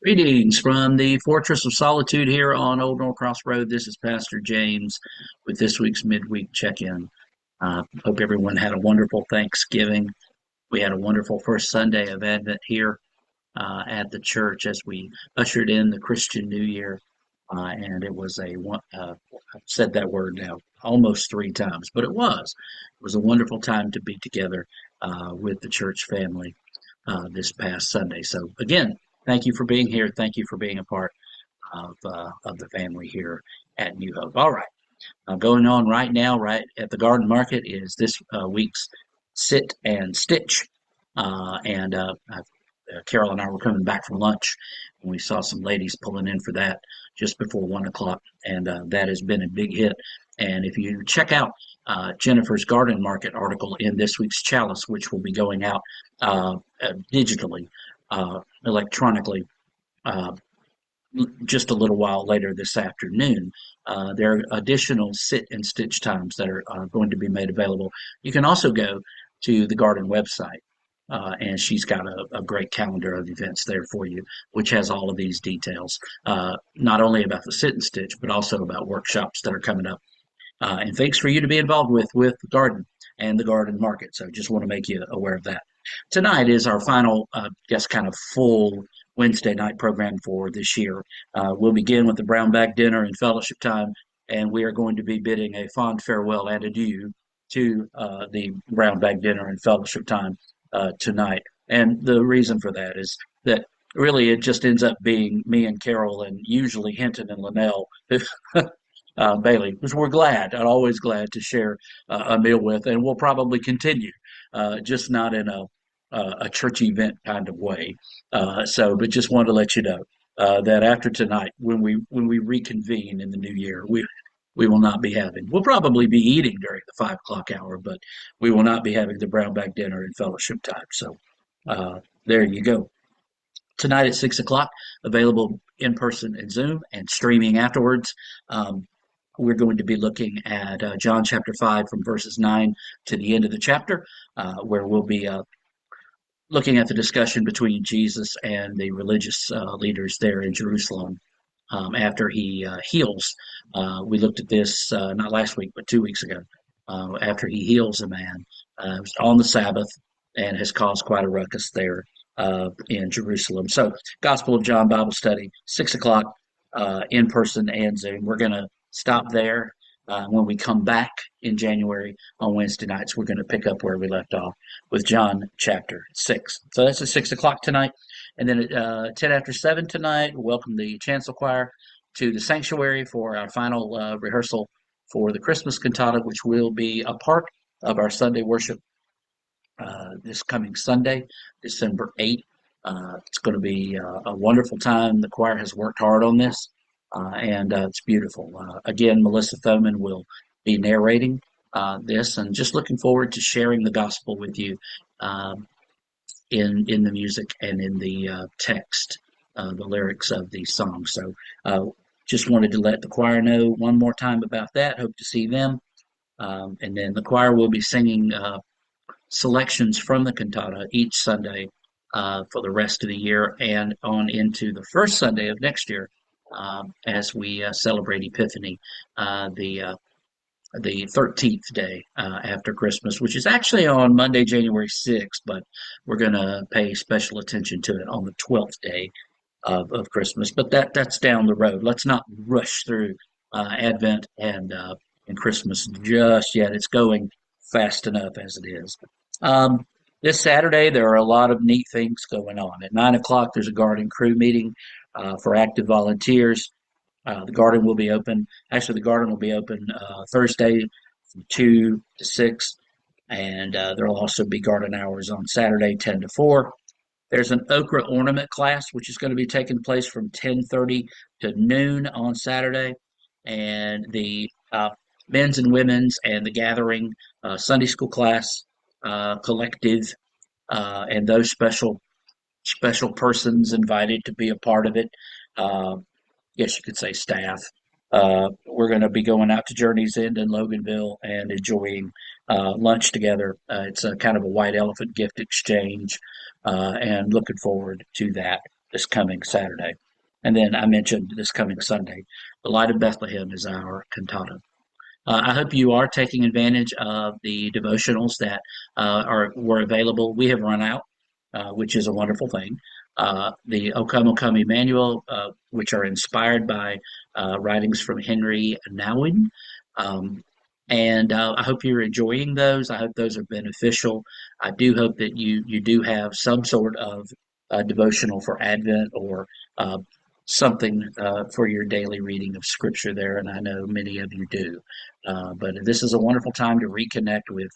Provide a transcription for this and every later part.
Greetings from the Fortress of Solitude here on Old Norcross Road. This is Pastor James with this week's Midweek check-in. Hope everyone had a wonderful Thanksgiving. We had a wonderful first Sunday of Advent here at the church as we ushered in the Christian New Year. And it was I've said that word now almost three times, but it was a wonderful time to be together with the church family this past Sunday. So again, thank you for being here. Thank you for being a part of the family here at New Hope. All right, going on right now, right at the Garden Market is this week's Sit and Stitch, and Carol and I were coming back from lunch, and we saw some ladies pulling in for that just before 1 o'clock, and that has been a big hit. And if you check out Jennifer's Garden Market article in this week's Chalice, which will be going out digitally, electronically, uh, just a little while later this afternoon. There are additional sit and stitch times that are going to be made available. You can also go to the garden website, and she's got a great calendar of events there for you, which has all of these details, not only about the sit and stitch, but also about workshops that are coming up and things for you to be involved with the garden and the garden market. So just want to make you aware of that. Tonight is our final, guess, kind of full Wednesday night program for this year. We'll begin with the brown bag dinner and fellowship time, and we are going to be bidding a fond farewell and adieu to the brown bag dinner and fellowship time tonight. And the reason for that is that really it just ends up being me and Carol and usually Hinton and Linnell Bailey, which we're glad and always glad to share a meal with, and we'll probably continue, just not in a church event kind of way. But just wanted to let you know that after tonight, when we reconvene in the new year, we will not be having. We'll probably be eating during the 5 o'clock hour, but we will not be having the brown bag dinner and fellowship time. So there you go. Tonight at 6 o'clock, available in person and Zoom and streaming afterwards. We're going to be looking at John chapter 5 from verses 9 to the end of the chapter, where we'll be looking at the discussion between Jesus and the religious leaders there in Jerusalem after he heals. We looked at this not last week, but 2 weeks ago, after he heals a man on the Sabbath and has caused quite a ruckus there in Jerusalem. So, Gospel of John Bible study, 6 o'clock in person and Zoom. We're going to stop there. When we come back in January on Wednesday nights, we're going to pick up where we left off with John chapter 6. So that's at 6 o'clock tonight. And then at 10 after 7 tonight, we'll welcome the chancel choir to the sanctuary for our final rehearsal for the Christmas cantata, which will be a part of our Sunday worship this coming Sunday, December 8th. It's going to be a wonderful time. The choir has worked hard on this, and it's beautiful. Again, Melissa Thoman will be narrating this, and just looking forward to sharing the gospel with you in the music and in the text, the lyrics of these songs. So, just wanted to let the choir know one more time about that. Hope to see them. And then the choir will be singing selections from the cantata each Sunday for the rest of the year and on into the first Sunday of next year as we celebrate Epiphany, the 13th day after Christmas, which is actually on Monday, January 6th, but we're going to pay special attention to it on the 12th day of Christmas. But that's down the road. Let's not rush through Advent and Christmas just yet. It's going fast enough as it is. Um, this Saturday, there are a lot of neat things going on. At 9 o'clock, there's a garden crew meeting for active volunteers. The garden will be open. Actually, the garden will be open Thursday from 2 to 6, and there will also be garden hours on Saturday, 10 to 4. There's an okra ornament class, which is going to be taking place from 10:30 to noon on Saturday, and the men's and women's and the gathering Sunday school class collective and those special persons invited to be a part of it. Uh, Guess you could say staff. We're going to be going out to Journey's End in Loganville and enjoying lunch together. It's a kind of a white elephant gift exchange, and looking forward to that this coming Saturday. And then I mentioned this coming Sunday, the Light of Bethlehem is our cantata. I hope you are taking advantage of the devotionals that were available. We have run out, which is a wonderful thing. The O Come, O Come Emmanuel, which are inspired by writings from Henry Nouwen. Um, and I hope you're enjoying those. I hope those are beneficial. I do hope that you do have some sort of devotional for Advent or uh, something for your daily reading of Scripture there, and I know many of you do. But this is a wonderful time to reconnect with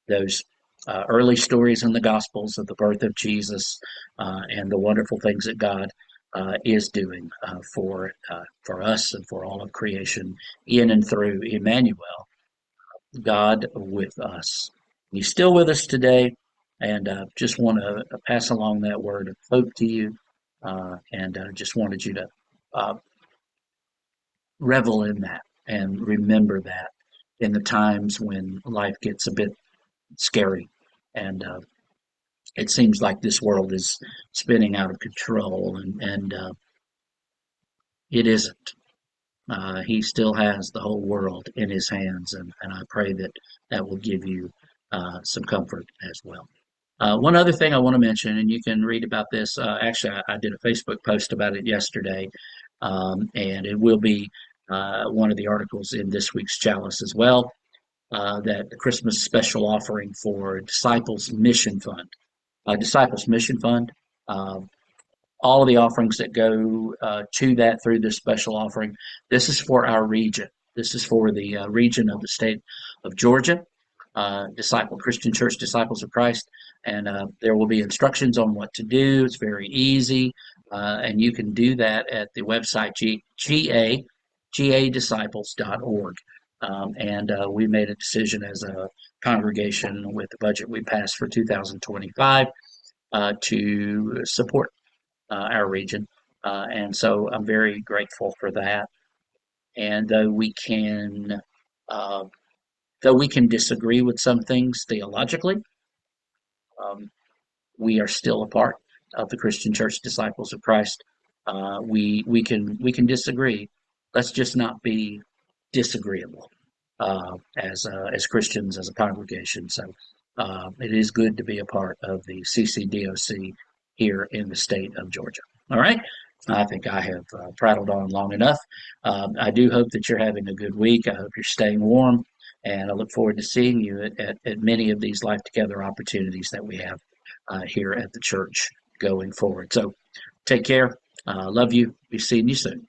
those early stories in the Gospels of the birth of Jesus and the wonderful things that God is doing for us and for all of creation in and through Emmanuel, God with us. He's still with us today, and just want to pass along that word of hope to you, and just wanted you to uh, revel in that and remember that in the times when life gets a bit scary and it seems like this world is spinning out of control, and it isn't. He still has the whole world in his hands, and I pray that that will give you some comfort as well. One other thing I want to mention, and you can read about this. Actually, I did a Facebook post about it yesterday, and it will be one of the articles in this week's Chalice as well. That the Christmas special offering for Disciples Mission Fund. Disciples Mission Fund. Uh, all of the offerings that go to that through this special offering. This is for our region. This is for the region of the state of Georgia, Christian Church Disciples of Christ, and there will be instructions on what to do. It's very easy, and you can do that at the website gadisciples.org. And we made a decision as a congregation with the budget we passed for 2025 to support our region. And so I'm very grateful for that. And uh, though we can disagree with some things theologically, um, we are still a part of the Christian Church Disciples of Christ. We can disagree. Let's just not be disagreeable as Christians as a congregation. So it is good to be a part of the CCDOC here in the state of Georgia. All right. I think I have prattled on long enough. I do hope that you're having a good week. I hope you're staying warm, and I look forward to seeing you at many of these Life Together opportunities that we have here at the church going forward. So take care. Love you. Be seeing you soon.